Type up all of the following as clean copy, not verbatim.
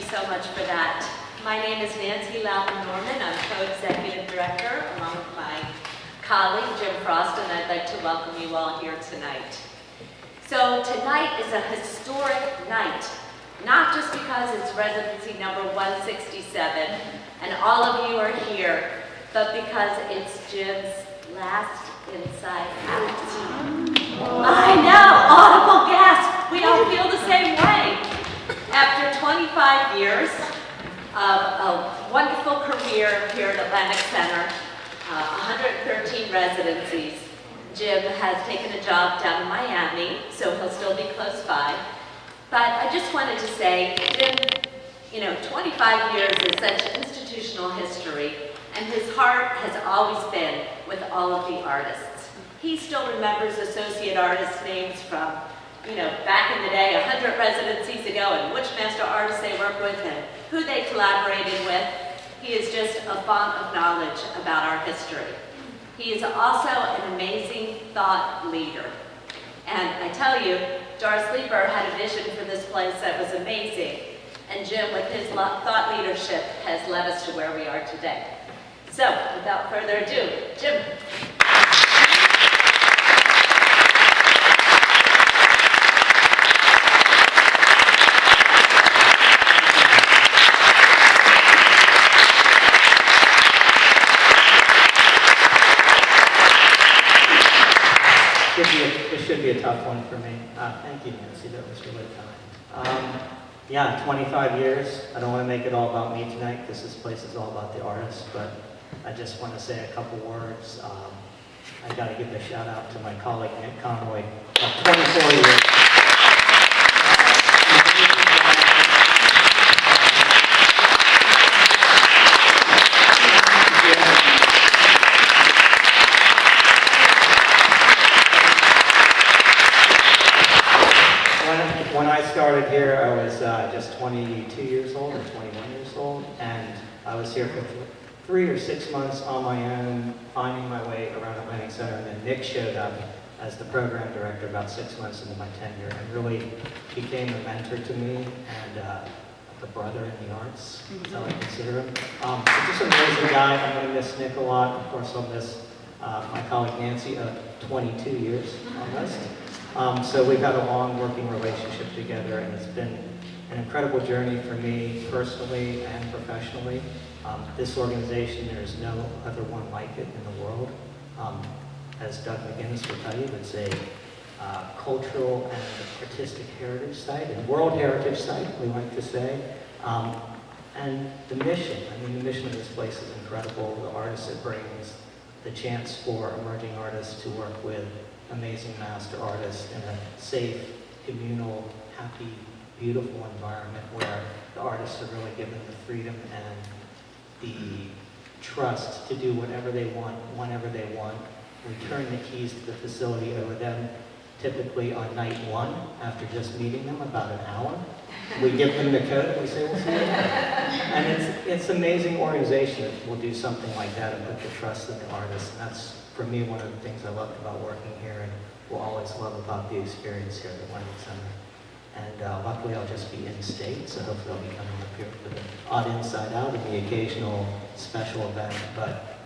so much for that. My name is Nancy Loudon-Norman. I'm co-executive director along with my colleague Jim Frost, and I'd like to welcome you all here tonight. So tonight is a historic night, not just because it's residency number 167 and all of you are here, but because it's Jim's last Inside Out. I know, audible gasp. We all feel the same way. After 25 years of a wonderful career here at Atlantic Center, 113 residencies, Jim has taken a job down in Miami, so he'll still be close by. But I just wanted to say, Jim, 25 years is such institutional history, and his heart has always been with all of the artists. He still remembers associate artist names from, back in the day, 100 residencies ago, and which master artists they worked with and who they collaborated with. He is just a font of knowledge about our history. He is also an amazing thought leader. And I tell you, Doris Leeper had a vision for this place that was amazing. And Jim, with his thought leadership, has led us to where we are today. So, without further ado, Jim. This should be a tough one for me. Thank you, Nancy. That was really kind. Yeah, 25 years. I don't want to make it all about me tonight because this place is all about the artists, but I just want to say a couple words. I got to give a shout out to my colleague Nick Conroy. 24 years. When I started here, I was just 22 years old or 21 years old, and I was here for 3 or 6 months on my own, finding my way around Atlantic Center, and then Nick showed up as the program director about 6 months into my tenure, and really became a mentor to me and a brother in the arts. That's how I consider him. He's just an amazing guy. I'm going to miss Nick a lot. Of course, I'll miss my colleague Nancy of 22 years almost. So we've had a long working relationship together, and it's been an incredible journey for me personally and professionally. This organization, there's no other one like it in the world. As Doug McGinnis will tell you, it's a cultural and artistic heritage site, and world heritage site, we like to say. And the mission, the mission of this place is incredible. The artists it brings, the chance for emerging artists to work with amazing master artists in a safe, communal, happy, beautiful environment where the artists are really given the freedom and the trust to do whatever they want, whenever they want. We turn the keys to the facility over them, typically on night one, after just meeting them about an hour. We give them the code and we say, we'll see you later. And it's an amazing organization that will do something like that and put the trust in the artists. And that's, for me, one of the things I loved about working here and will always love about the experience here at Atlantic Center. And luckily I'll just be in state, so hopefully I'll be coming up here for the odd Inside Out and the occasional special event. But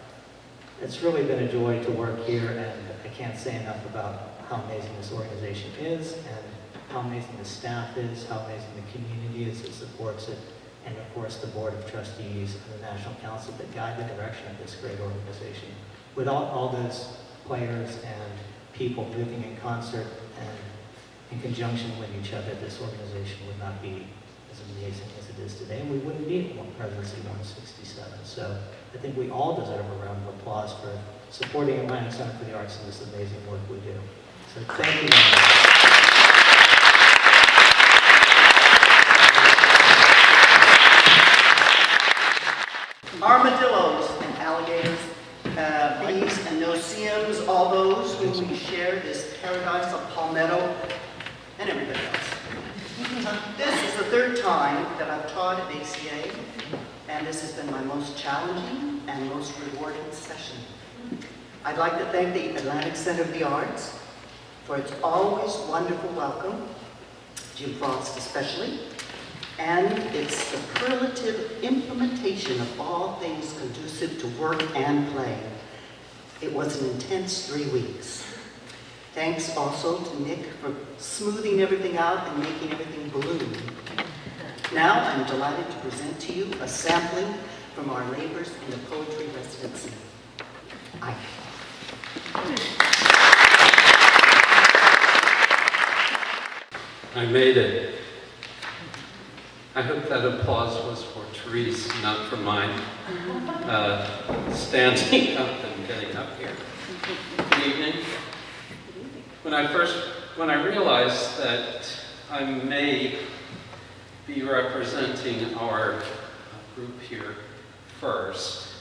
it's really been a joy to work here, and I can't say enough about how amazing this organization is, and how amazing the staff is, how amazing the community is that supports it, and of course the Board of Trustees and the National Council that guide the direction of this great organization. Without all those players and people moving in concert and in conjunction with each other, this organization would not be as amazing as it is today, and we wouldn't be at Residency 167. So I think we all deserve a round of applause for supporting Atlantic Center for the Arts and this amazing work we do. So thank you very much. Armadillos and alligators, bees and no-see-ums, all those whom we share this paradise of palmetto, and everybody else. This is the third time that I've taught at ACA, and this has been my most challenging and most rewarding session. I'd like to thank the Atlantic Center of the Arts for its always wonderful welcome, Jim Frost especially, and its superlative implementation of all things conducive to work and play. It was an intense 3 weeks. Thanks also to Nick for smoothing everything out and making everything bloom. Now I'm delighted to present to you a sampling from our labors in the poetry residency. I made it. I hope that applause was for Terese, not for mine. Standing up and getting up here. Good evening. When I realized that I may be representing our group here first,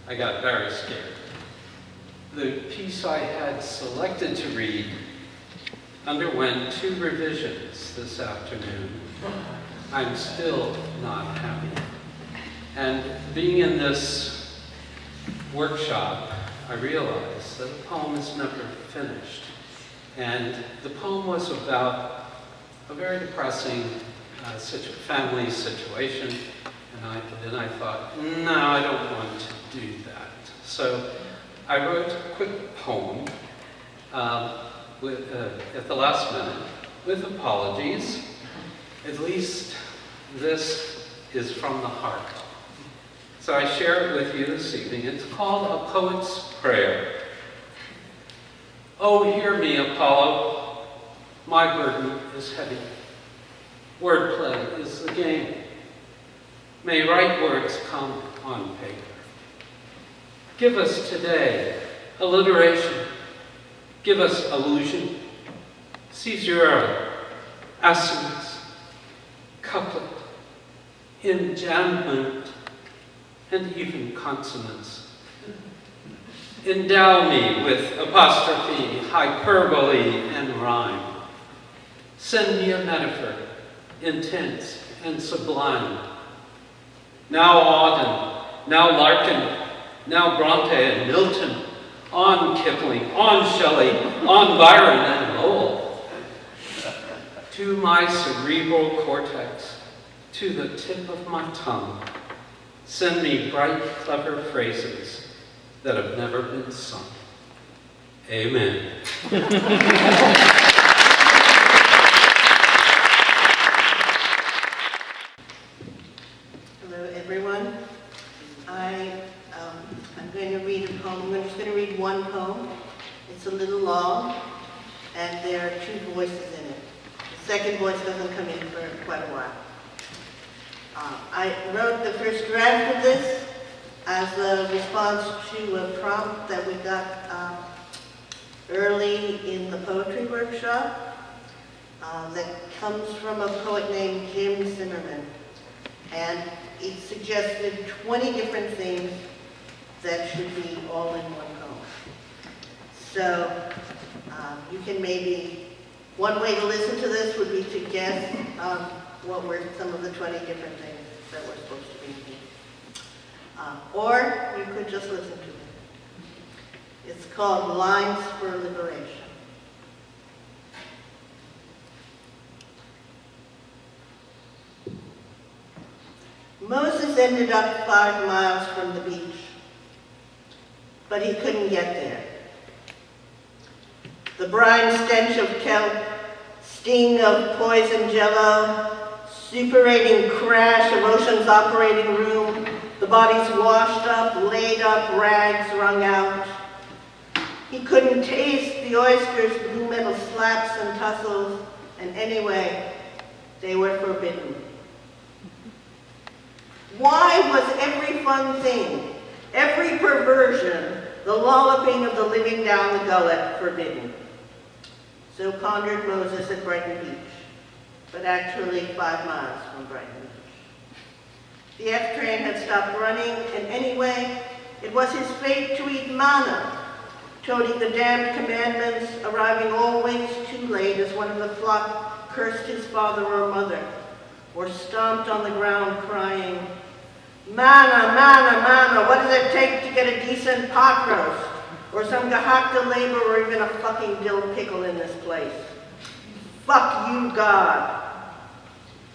I got very scared. The piece I had selected to read underwent 2 revisions this afternoon. I'm still not happy. And being in this workshop, I realized that the poem is never finished. And the poem was about a very depressing family situation, and then I thought, no, I don't want to do that. So I wrote a quick poem at the last minute, with apologies. At least this is from the heart. So I share it with you this evening. It's called A Poet's Prayer. Oh, hear me, Apollo. My burden is heavy. Wordplay is the game. May right words come on paper. Give us today alliteration. Give us allusion, caesura, assonance, couplet, enjambment, and even consonants. Endow me with apostrophe, hyperbole, and rhyme. Send me a metaphor, intense and sublime. Now Auden, now Larkin, now Bronte and Milton, on Kipling, on Shelley, on Byron and Lowell. To my cerebral cortex, to the tip of my tongue, send me bright, clever phrases that have never been sung. Amen. Hello, everyone. I'm going to read a poem. I'm just going to read one poem. It's a little long, and there are 2 voices in it. The second voice doesn't come in for quite a while. I wrote the first draft of this as a response to a prompt that we got early in the poetry workshop that comes from a poet named Jim Zimmerman. And it suggested 20 different things that should be all in one poem. So you can maybe, one way to listen to this would be to guess what were some of the 20 different things that were supposed to be here. Or you could just listen to it. It's called Lines for Liberation. Moses ended up 5 miles from the beach, but he couldn't get there. The brine stench of kelp, sting of poison jello, superating crash of ocean's operating room, the bodies washed up, laid up, rags wrung out. He couldn't taste the oysters' blue metal slaps and tussles, and anyway, they were forbidden. Why was every fun thing, every perversion, the lolloping of the living down the gullet forbidden? So pondered Moses at Brighton Beach, but actually 5 miles from Brighton Beach. The F train had stopped running, and anyway, it was his fate to eat manna, toting the damned commandments, arriving always too late as one of the flock cursed his father or mother, or stomped on the ground crying, "Manna, manna, manna, what does it take to get a decent pot roast? Or some Gahakta labor, or even a fucking dill pickle in this place? Fuck you, God."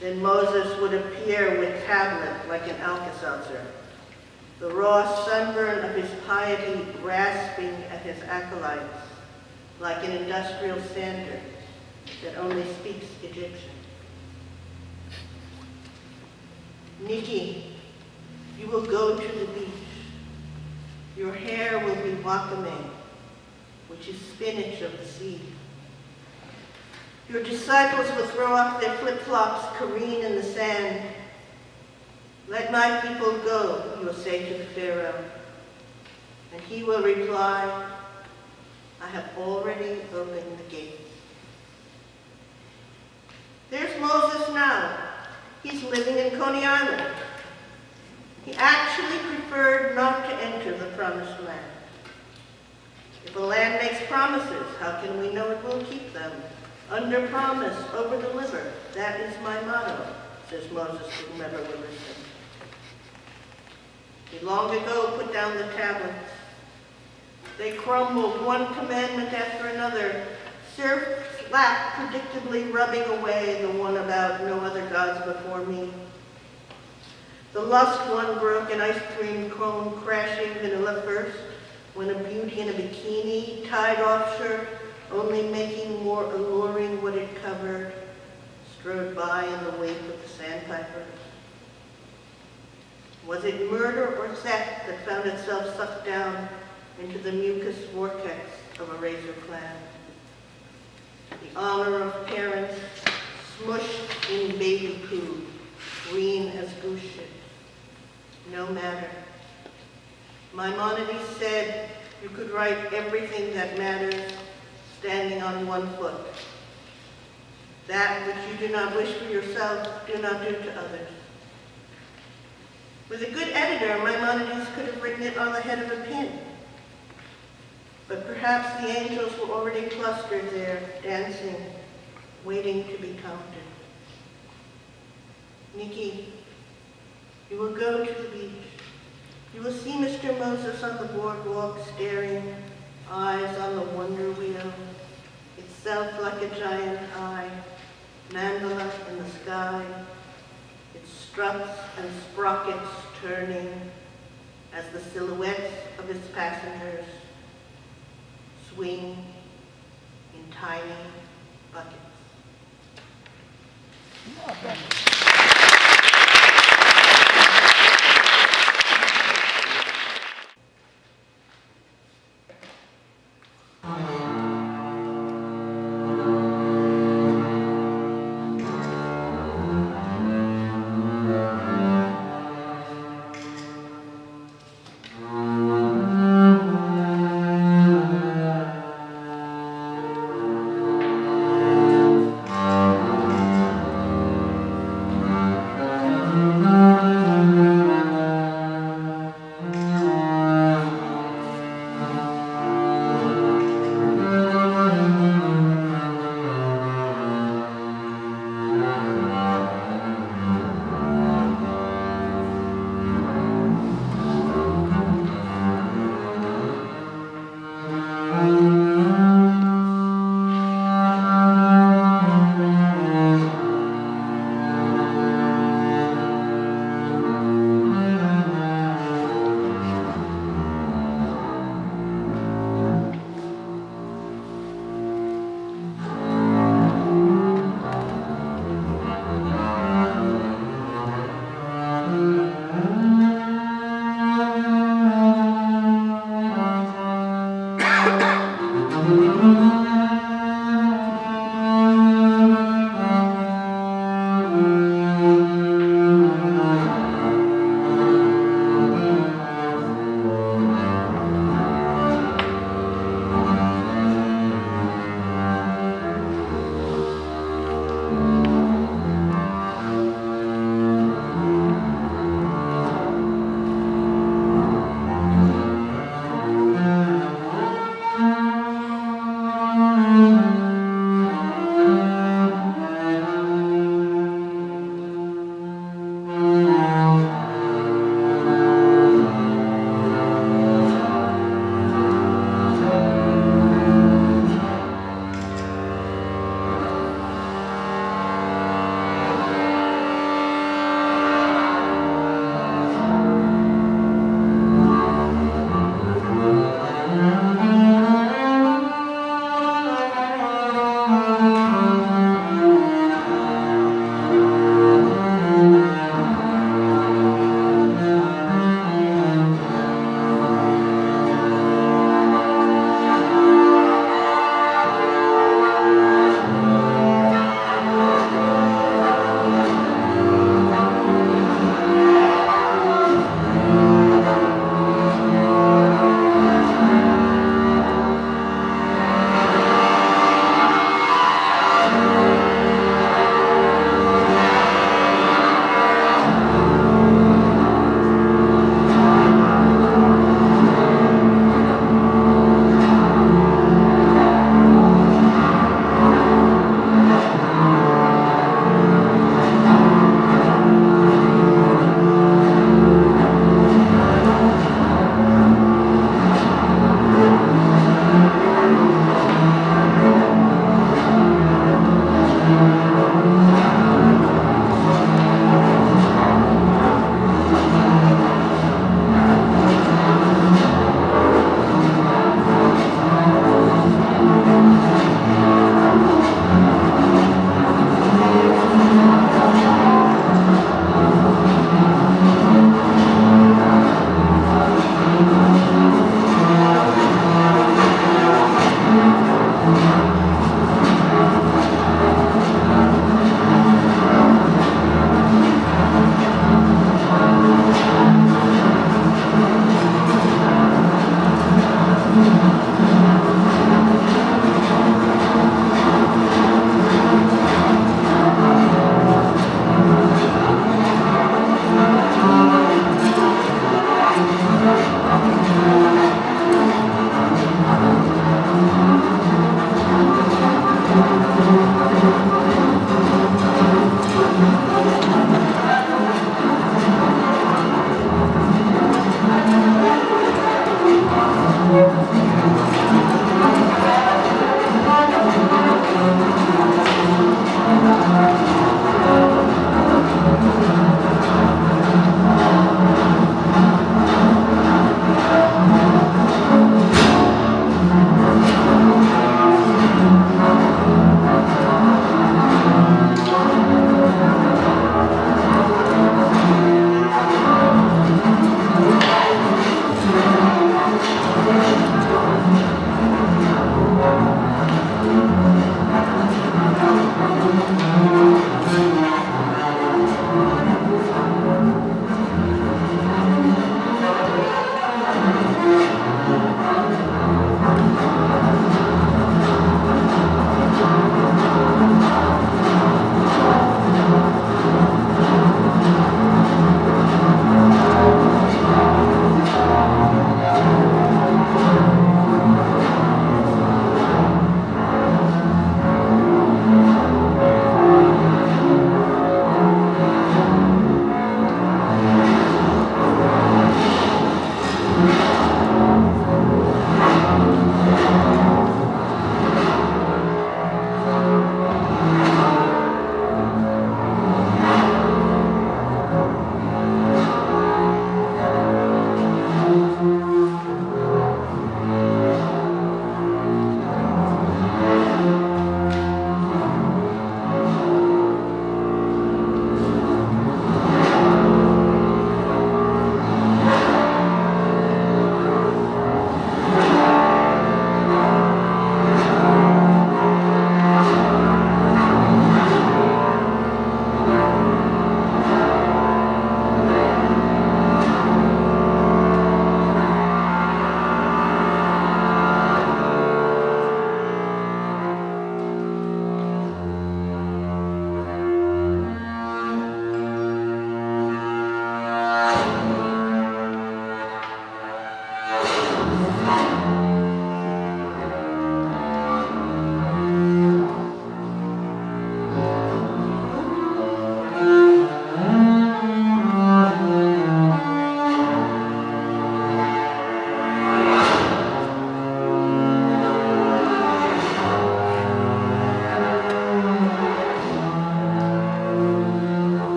Then Moses would appear with tablet like an Alka-Seltzer, the raw sunburn of his piety rasping at his acolytes like an industrial sander that only speaks Egyptian. Nikki, you will go to the beach. Your hair will be wakame, which is spinach of the sea. Your disciples will throw off their flip-flops, careen in the sand. Let my people go, you will say to the Pharaoh. And he will reply, I have already opened the gates. There's Moses now. He's living in Coney Island. He actually preferred not to enter the promised land. If a land makes promises, how can we know it will keep them? Under promise, over deliver. That is my motto, says Moses to whomever will listen. He long ago put down the tablets. They crumbled, one commandment after another, surf's lap predictably rubbing away the one about no other gods before me. The lust one broke an ice cream cone crashing vanilla first, when a beauty in a bikini, tied off shirt, only making more alluring what it covered, strode by in the wake of the sandpipers. Was it murder or theft that found itself sucked down into the mucus vortex of a razor clan? The honor of parents smushed in baby poo, green as goose shit. No matter. Maimonides said you could write everything that matters standing on one foot. That which you do not wish for yourself, do not do to others. With a good editor, Maimonides could have written it on the head of a pin. But perhaps the angels were already clustered there, dancing, waiting to be counted. Nikki, you will go to the beach. You will see Mr. Moses on the boardwalk staring, eyes on the wonder wheel, itself like a giant eye, mandala in the sky, its struts and sprockets turning as the silhouettes of its passengers swing in tiny buckets.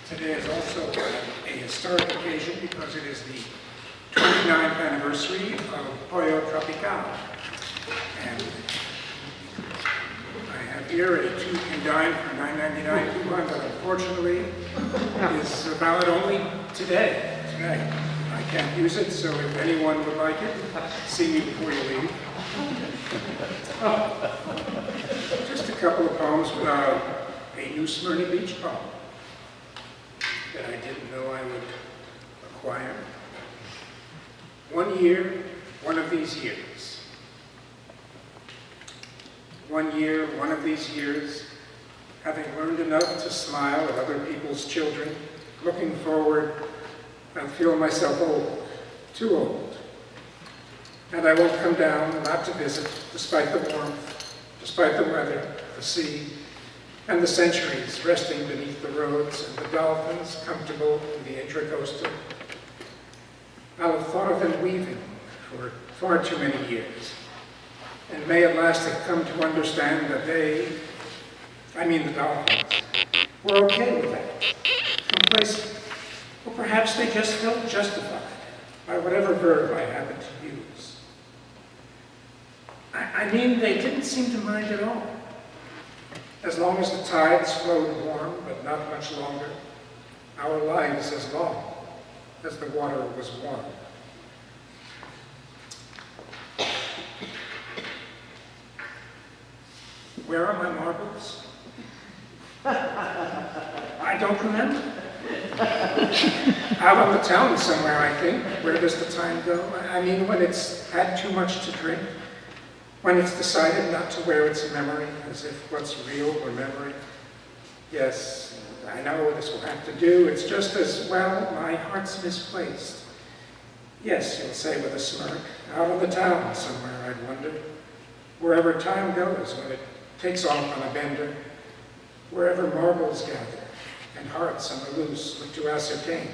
Today is also a historic occasion because it is the 29th anniversary of Pollo Tropical. And I have here a 2 can dine for $9.99 coupon that unfortunately is valid only today. I can't use it, so if anyone would like it, see me before you leave. Just a couple of poems about a New Smyrna Beach poem that I didn't know I would acquire. One year, one of these years. One year, one of these years, having learned enough to smile at other people's children, looking forward, I feel myself old, too old. And I won't come down, not to visit, despite the warmth, despite the weather, the sea, and the centuries resting beneath the roads, and the dolphins comfortable in the intracoastal. I'll have thought of them weaving for far too many years, and may at last have come to understand that they, I mean the dolphins, were okay with that. Complacent. Or perhaps they just felt justified by whatever verb I happened to use. I mean, they didn't seem to mind at all. As long as the tides flowed warm, but not much longer, our lives as long as the water was warm. Where are my marbles? I don't remember. Out on the town somewhere, I think. Where does the time go? I mean, when it's had too much to drink, when it's decided not to wear its memory, as if what's real were memory. Yes, I know this will have to do. It's just as well my heart's misplaced. Yes, you'll say with a smirk, out on the town somewhere, I'd wonder. Wherever time goes when it takes off on a bender, wherever marbles gather and hearts on the loose look to ascertain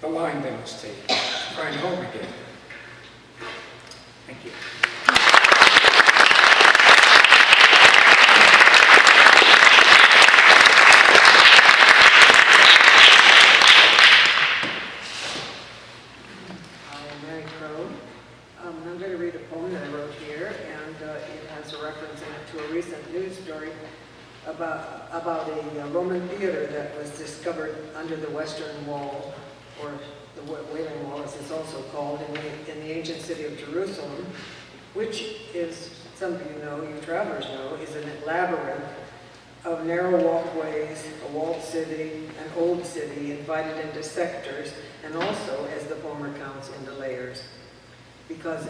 the line they must take to find home again. Thank you. I'm going to read a poem that I wrote here, and it has a reference in it to a recent news story about a Roman theater that was discovered under the Western Wall, or the Wailing Wall as it's also called, in the ancient city of Jerusalem, which is, some of you know, you travelers know, is a labyrinth of narrow walkways, a walled city, an old city divided into sectors, and also, as the poem recounts, into layers. Because,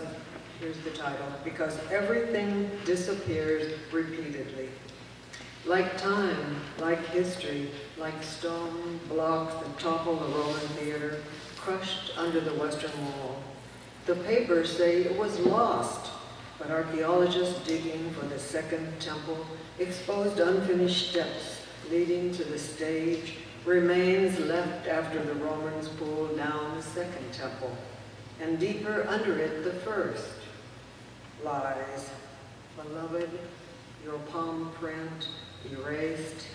here's the title, because everything disappears repeatedly. Like time, like history, like stone blocks that topple the Roman theater, crushed under the Western Wall. The papers say it was lost, but archaeologists digging for the second temple exposed unfinished steps leading to the stage, remains left after the Romans pulled down the second temple, and deeper under it the first. Lies, beloved, your palm print erased.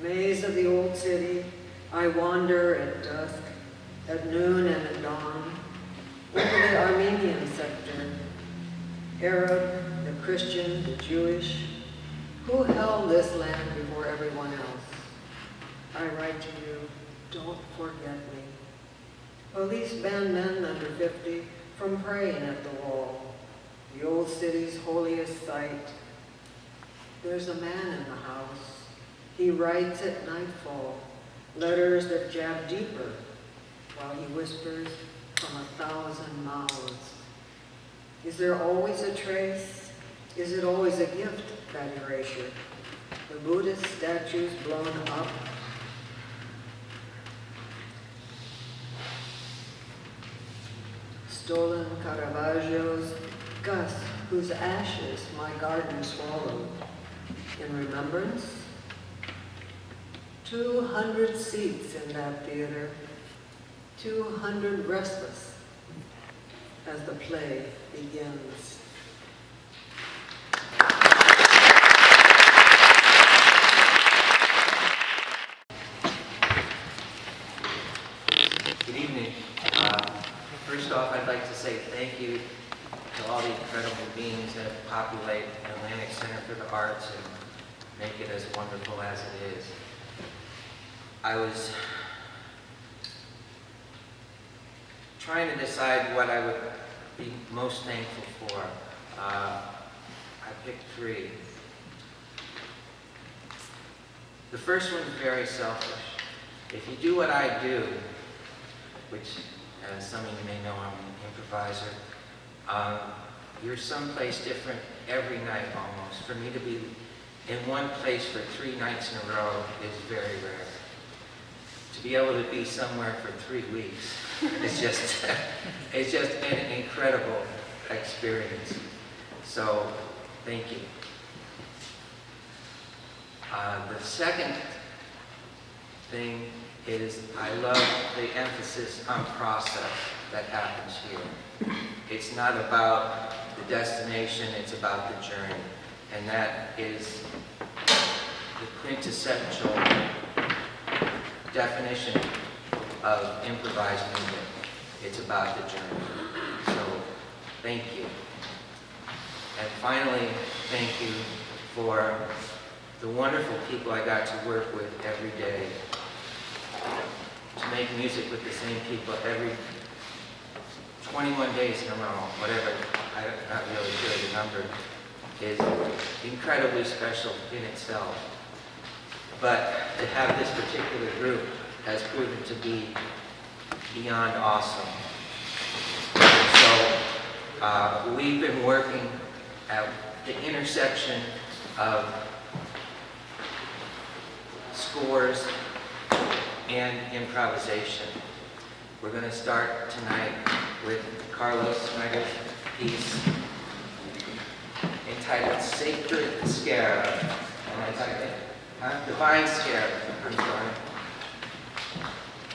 Maze of the old city, I wander at dusk, at noon and at dawn, over the Armenian sector, Arab, the Christian, the Jewish. Who held this land before everyone else? I write to you, don't forget me. Police ban men under 50 from praying at the wall, the old city's holiest site. There's a man in the house. He writes at nightfall, letters that jab deeper, while he whispers from 1,000 mouths. Is there always a trace? Is it always a gift, that erasure? The Buddhist statues blown up, stolen Caravaggios, Gus, whose ashes my garden swallowed. In remembrance, 200 seats in that theater, 200 restless as the play begins. First off, I'd like to say thank you to all the incredible beings that populate Atlantic Center for the Arts and make it as wonderful as it is. I was trying to decide what I would be most thankful for. I picked three. The first one's very selfish. If you do what I do, which as some of you may know, I'm an improviser, you're someplace different every night almost. For me to be in one place for 3 nights in a row is very rare. To be able to be somewhere for 3 weeks is just, it's just an incredible experience. So, thank you. The second thing is I love the emphasis on process that happens here. It's not about the destination, it's about the journey. And that is the quintessential definition of improvised music. It's about the journey. So, thank you. And finally, thank you for the wonderful people I got to work with every day. To make music with the same people every 21 days in a row, whatever, I'm not really sure the number, is incredibly special in itself. But to have this particular group has proven to be beyond awesome. So we've been working at the intersection of scores and improvisation. We're going to start tonight with Carlos Snaider's piece entitled Sacred Scarab. And I typed it, Divine Scarab, I'm sorry.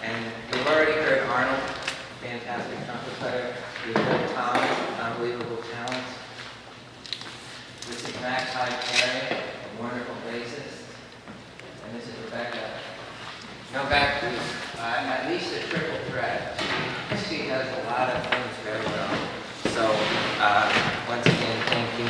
And we've already heard Arnold, fantastic trumpet player. We've heard Tom, unbelievable talent. This is Max Hyde-Perry, a wonderful bassist. And this is Rebecca. No, back to at least a triple threat. She does a lot of things very well. So, once again, thank you.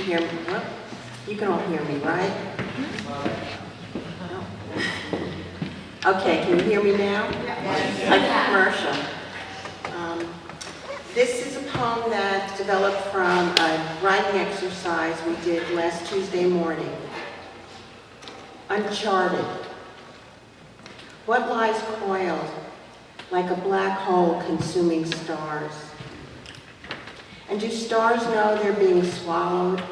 can hear me. Well, you can all hear me, right? No. Okay, can you hear me now? Like a commercial. This is a poem that developed from a writing exercise we did last Tuesday morning. Uncharted. What lies coiled like a black hole consuming stars? And do stars know they're being swallowed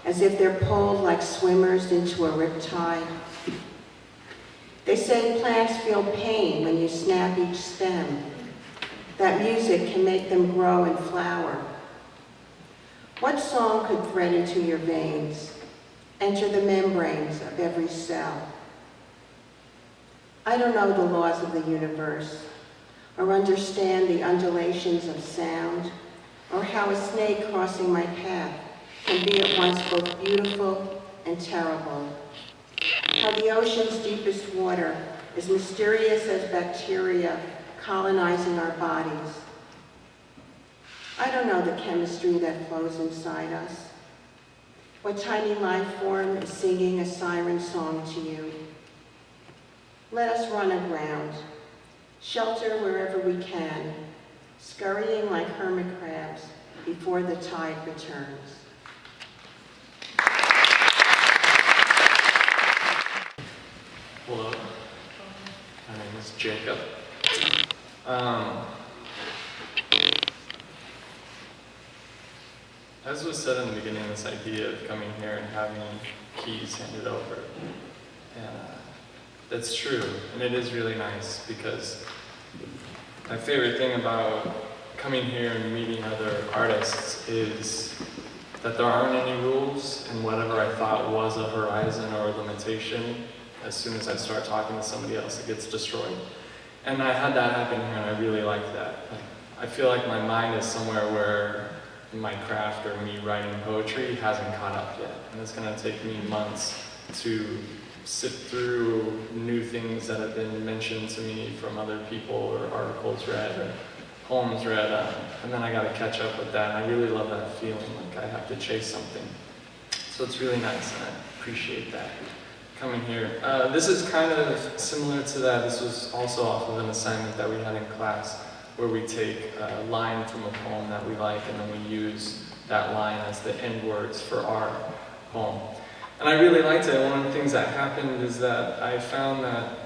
as if they're pulled like swimmers into a riptide? They say plants feel pain when you snap each stem, that music can make them grow and flower. What song could thread into your veins, enter the membranes of every cell? I don't know the laws of the universe, or understand the undulations of sound, or how a snake crossing my path can be at once both beautiful and terrible. How the ocean's deepest water is mysterious as bacteria colonizing our bodies. I don't know the chemistry that flows inside us. What tiny life form is singing a siren song to you? Let us run aground, shelter wherever we can, scurrying like hermit crabs before the tide returns. Hello, my name is Jacob. As was said in the beginning, this idea of coming here and having keys handed over, that's true, and it is really nice because my favorite thing about coming here and meeting other artists is that there aren't any rules, and whatever I thought was a horizon or a limitation, as soon as I start talking to somebody else, it gets destroyed. And I had that happen here, and I really liked that. I feel like my mind is somewhere where my craft or me writing poetry hasn't caught up yet. And it's gonna take me months to sift through new things that have been mentioned to me from other people or articles read or poems read. And then I gotta catch up with that. And I really love that feeling, like I have to chase something. So it's really nice, and I appreciate that. Coming here. This is kind of similar to that. This was also off of an assignment that we had in class where we take a line from a poem that we like and then we use that line as the end words for our poem. And I really liked it. One of the things that happened is that I found that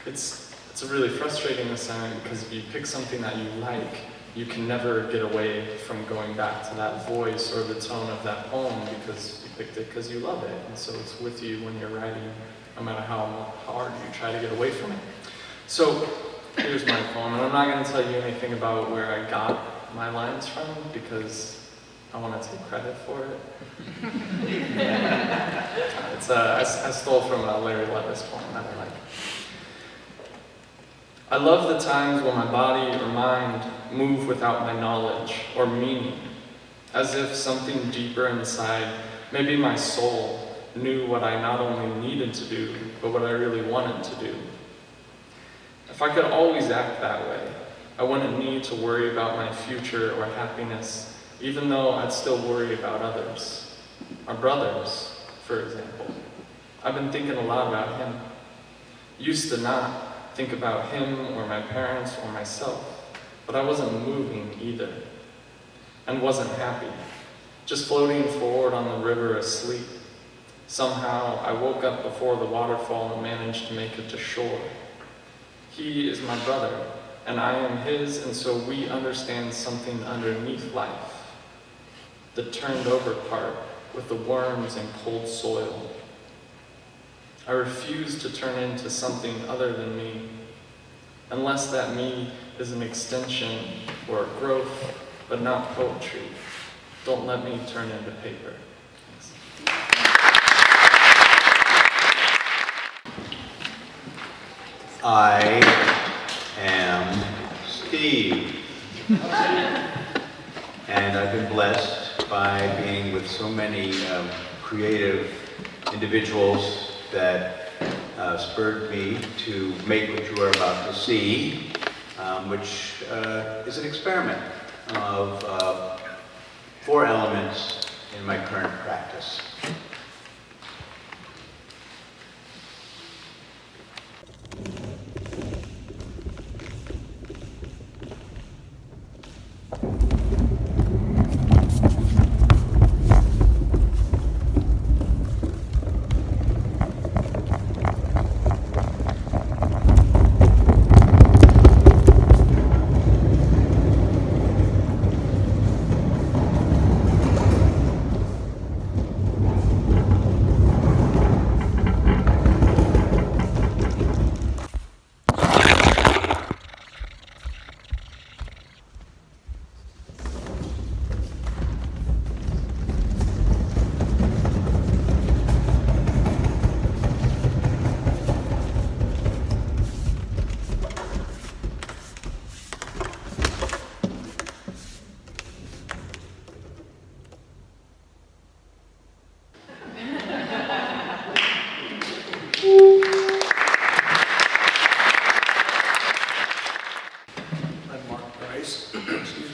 it's a really frustrating assignment because if you pick something that you like, you can never get away from going back to that voice or the tone of that poem because you picked it because you love it. And so it's with you when you're writing, no matter how hard you try to get away from it. So here's my poem, and I'm not going to tell you anything about where I got my lines from because I want to take credit for it. I stole from a Larry Levis poem that I like. I love the times when my body or mind move without my knowledge or meaning, as if something deeper inside, maybe my soul, knew what I not only needed to do, but what I really wanted to do. If I could always act that way, I wouldn't need to worry about my future or happiness, even though I'd still worry about others. My brothers, for example. I've been thinking a lot about him. Used to not think about him or my parents or myself, but I wasn't moving either, and wasn't happy, just floating forward on the river asleep. Somehow I woke up before the waterfall and managed to make it to shore. He is my brother, and I am his, and so we understand something underneath life, the turned over part with the worms and cold soil. I refuse to turn into something other than me, unless that me is an extension or a growth, but not poetry. Don't let me turn into paper. Thanks. I am Steve, and I've been blessed by being with so many creative individuals that spurred me to make what you are about to see, which is an experiment of 4 elements in my current practice.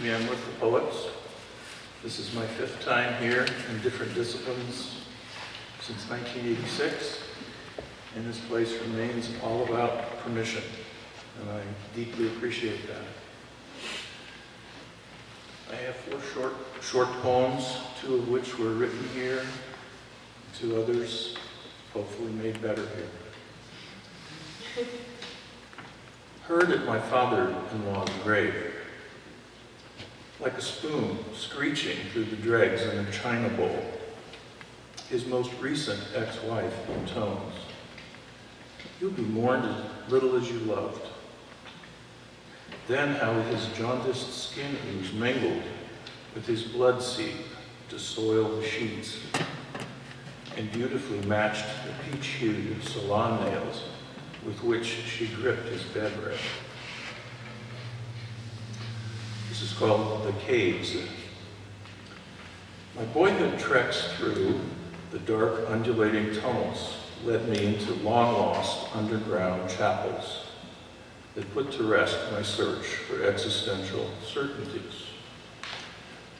I'm with the poets. This is my 5th time here in different disciplines since 1986, and this place remains all about permission, and I deeply appreciate that. I have 4 short poems, 2 of which were written here, 2 others hopefully made better here. Heard at my father-in-law's grave, like a spoon screeching through the dregs in a china bowl, his most recent ex-wife intones, "You'll be mourned as little as you loved." Then how his jaundiced skin ooze mingled with his blood seep to soil the sheets, and beautifully matched the peach-hued salon nails with which she gripped his bed rail. This is called The Caves. My boyhood treks through the dark, undulating tunnels led me into long-lost underground chapels that put to rest my search for existential certainties.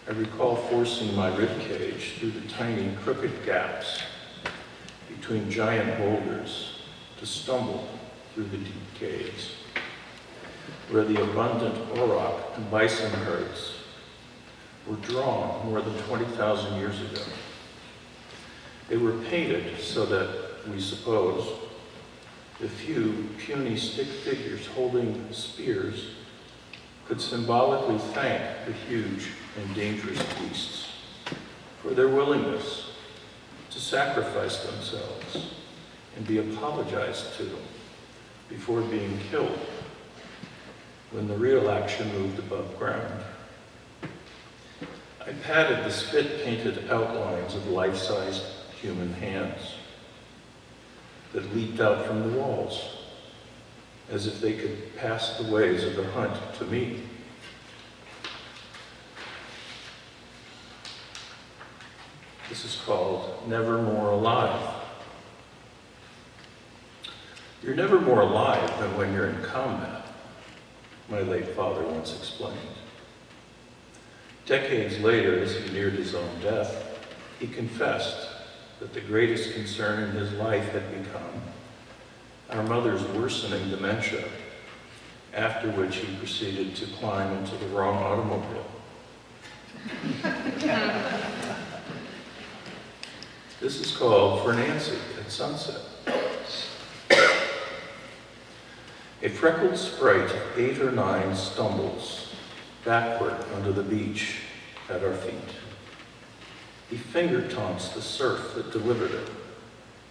I recall forcing my ribcage through the tiny, crooked gaps between giant boulders to stumble through the deep caves, where the abundant auroch and bison herds were drawn more than 20,000 years ago. They were painted so that, we suppose, the few puny stick figures holding spears could symbolically thank the huge and dangerous beasts for their willingness to sacrifice themselves and be apologized to before being killed when the real action moved above ground. I patted the spit-painted outlines of life-sized human hands that leaped out from the walls as if they could pass the ways of the hunt to me. This is called Never More Alive. You're never more alive than when you're in combat, my late father once explained. Decades later, as he neared his own death, he confessed that the greatest concern in his life had become our mother's worsening dementia, after which he proceeded to climb into the wrong automobile. This is called For Nancy at Sunset. A freckled sprite of 8 or 9 stumbles backward onto the beach at our feet. He finger taunts the surf that delivered it.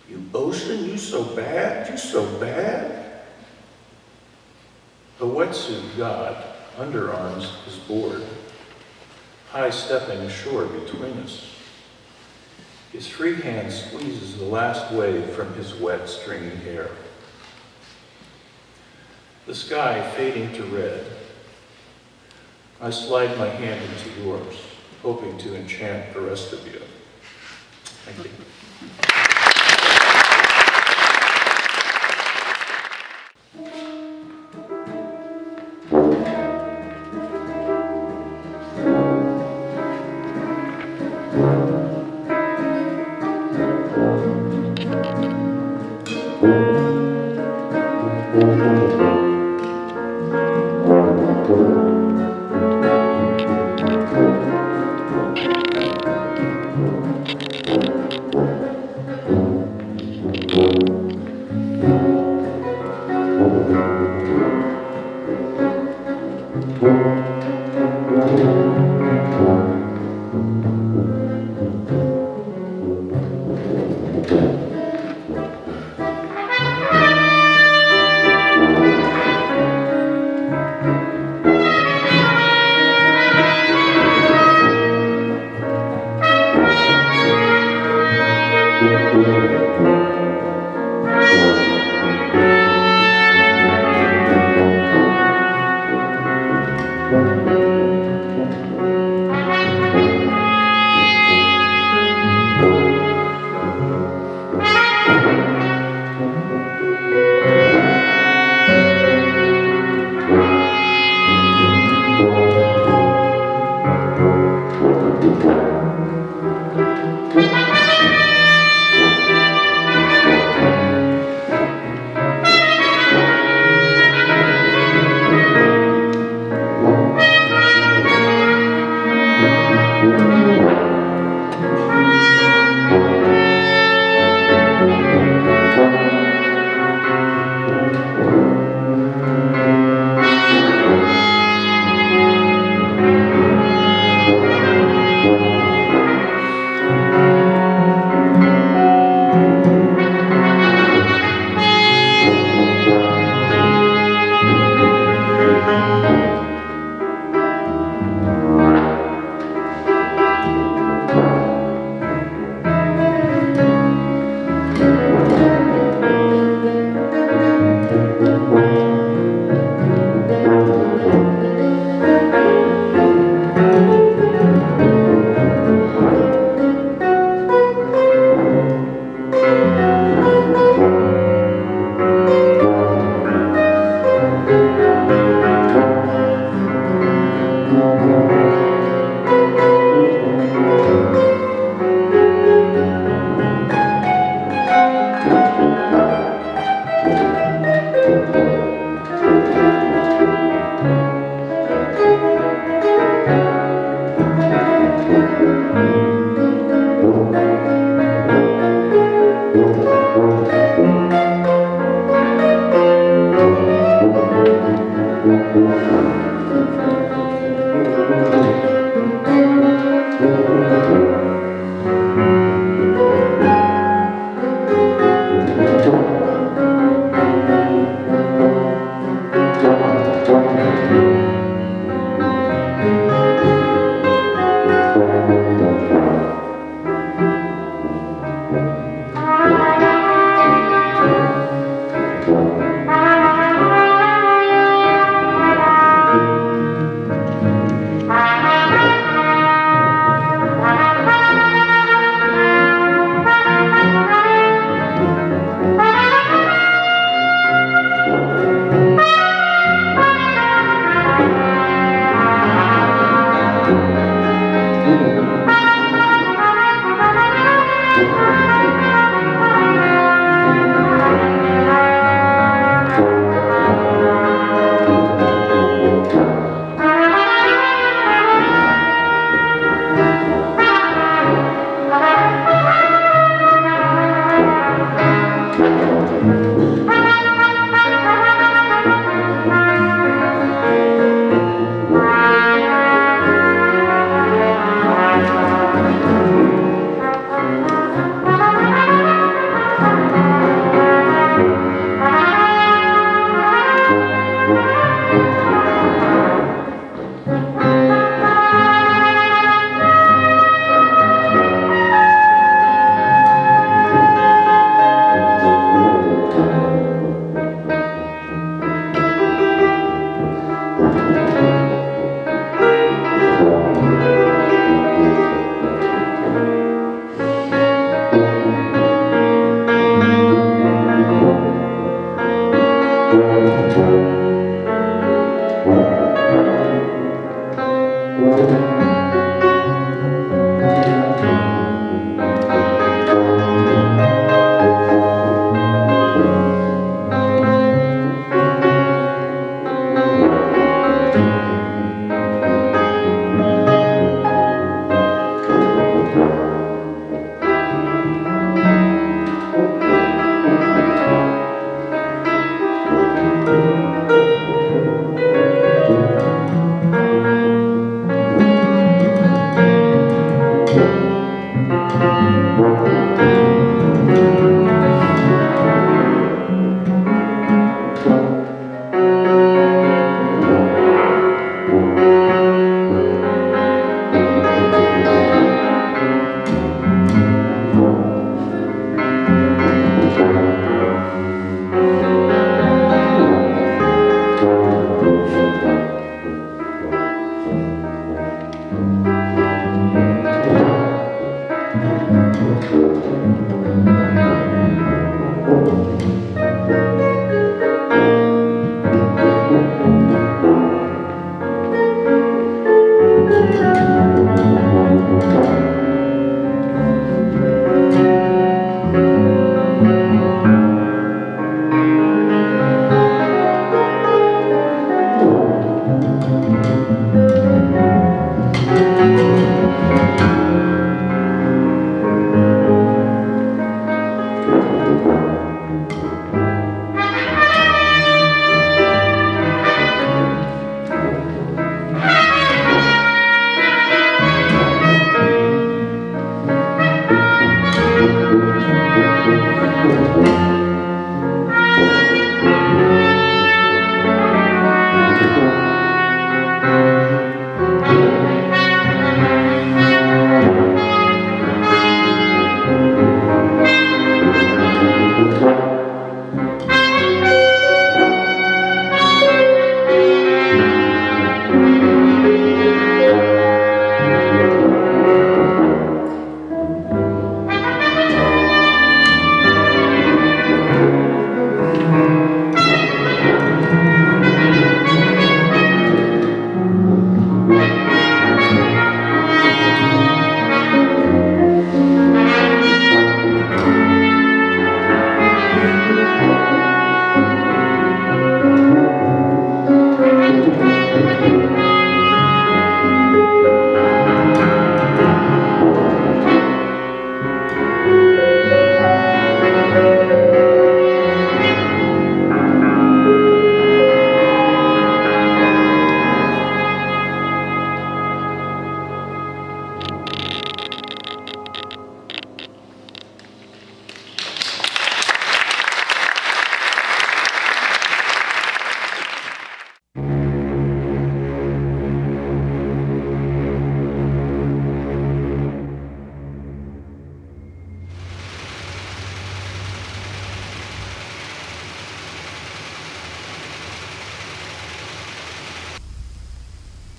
"You ocean, you so bad, you so bad." A wetsuit god, underarms his board, high-stepping ashore between us. His free hand squeezes the last wave from his wet, stringy hair. The sky fading to red. I slide my hand into yours, hoping to enchant the rest of you. Thank you.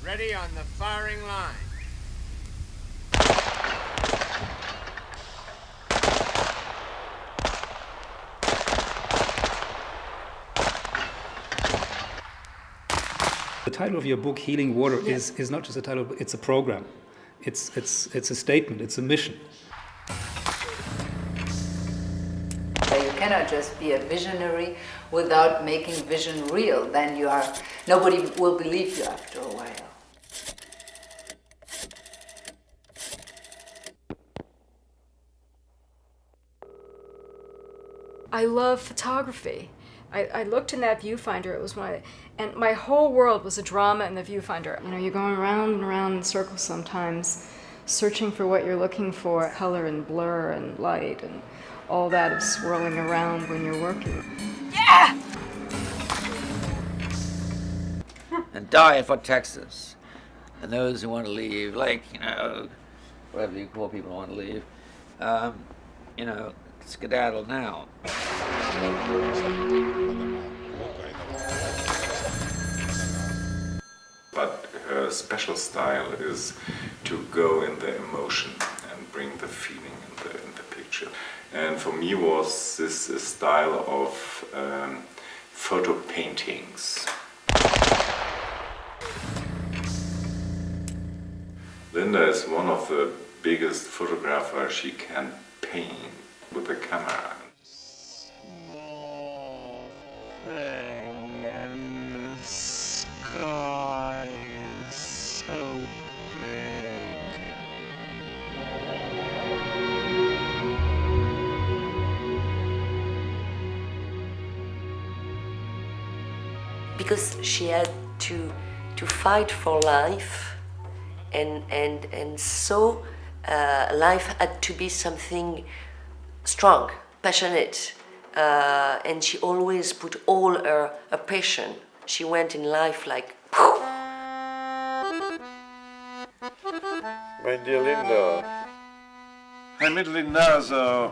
Ready on the firing line. The title of your book, Healing Water, is not just a title, it's a program. It's a statement, it's a mission. You cannot just be a visionary without making vision real. Then nobody will believe you after a while. I love photography. I looked in that viewfinder, it was and my whole world was a drama in the viewfinder. You know, you're going around and around in circles sometimes, searching for what you're looking for, color and blur and light and all that is swirling around when you're working. Yeah! And die for Texas. And those who want to leave, like, whatever you call people who want to leave, skedaddle now. But her special style is to go in the emotion and bring the feeling in the picture. And for me was this a style of photo paintings. Linda is one of the biggest photographers. She can paint with a camera. Because she had to fight for life, and so life had to be something strong, passionate, and she always put all her passion. She went in life like. My dear Linda, I met Linda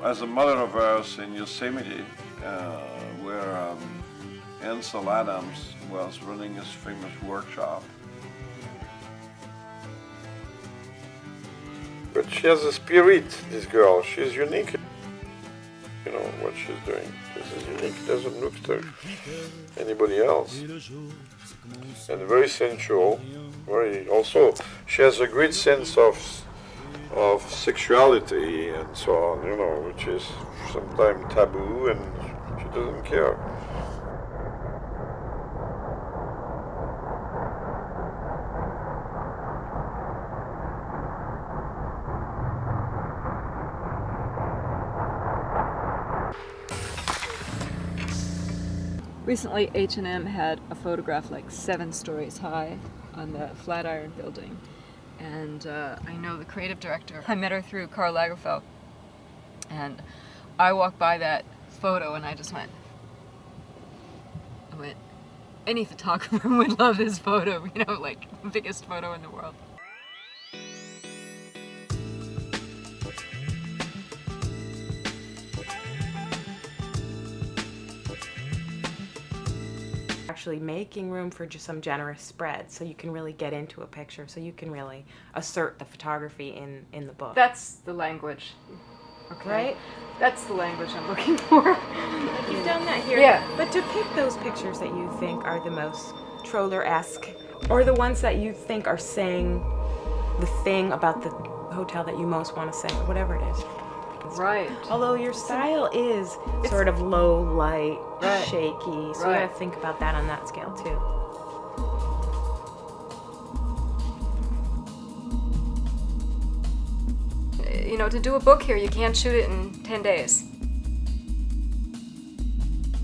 as a mother of ours in Yosemite, where Ansel Adams was running his famous workshop. But she has a spirit, this girl. She's unique. what she's doing. This is unique. It doesn't look like anybody else. And very sensual. Very also, she has a great sense of sexuality and so on, you know, which is sometimes taboo, and she doesn't care. Recently, H&M had a photograph like 7 stories high on the Flatiron building. And I know the creative director. I met her through Karl Lagerfeld. And I walked by that photo and I went, any photographer would love this photo, you know, like the biggest photo in the world. Actually making room for just some generous spread so you can really get into a picture, so you can really assert the photography in the book. That's the language. Okay. Right? That's the language I'm looking for. You've done that here. Yeah. But to pick those pictures that you think are the most Troeller-esque, or the ones that you think are saying the thing about the hotel that you most want to say, whatever it is. Right. Although your style is sort of low light, right. shaky, so you Right. gotta think about that on that scale too. You know, to do a book here, you can't shoot it in 10 days.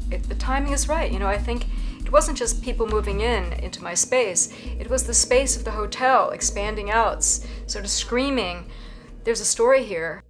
The timing is right. You know, I think it wasn't just people moving into my space. It was the space of the hotel expanding out, sort of screaming, there's a story here.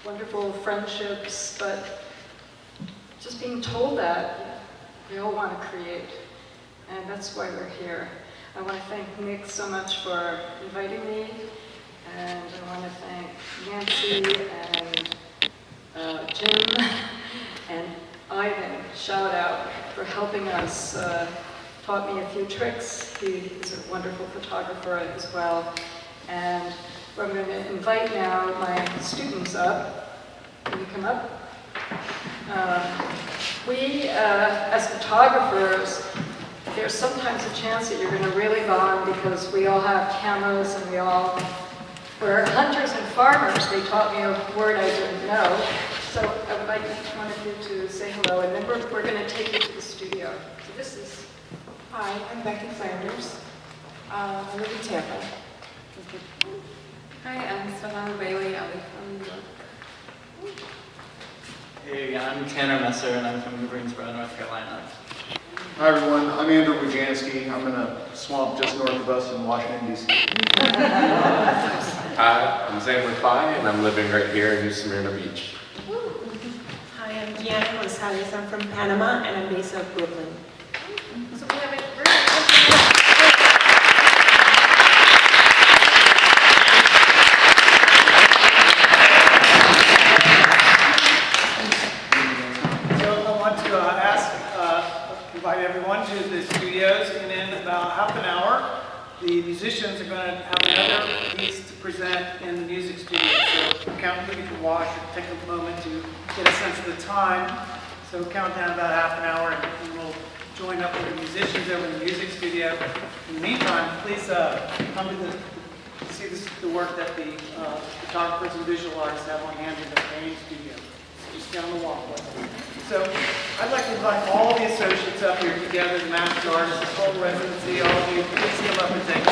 Wonderful friendships, but just being told that we all want to create, and that's why we're here. I want to thank Nick so much for inviting me, and I want to thank Nancy and Jim and Ivan, shout out, for helping us, taught me a few tricks. He is a wonderful photographer as well. And I'm going to invite now my students up. Can you come up? We, as photographers, there's sometimes a chance that you're going to really bond because we all have cameras and we're hunters and farmers. They taught me a word I didn't know. So I would like each one of you to say hello, and then we're going to take you to the studio. So this is... Hi, I'm Becky Flanders. I live in Tampa. Hi, I'm Savannah Bailey. I live from New York. Hey, I'm Tanner Messer, and I'm from Greensboro, North Carolina. Hi, everyone. I'm Andrew Wajanski. I'm in a swamp just north of us in Washington, D.C. Hi, I'm Zane McFly, and I'm living right here in New Smyrna Beach. Hi, I'm Giana Gonzalez. I'm from Panama, and I'm based out of Brooklyn. So we have a invite everyone to the studios, and in about half an hour, the musicians are going to have another piece to present in the music studio. So count, you can watch or take a moment to get a sense of the time. So count down about half an hour, and we'll join up with the musicians over in the music studio. In the meantime, please come to see the work that the photographers and visual artists have on hand in the main studio. Just down the walkway. So I'd like to invite all the associates up here together, the master artists, the whole residency, all of you, please come up and take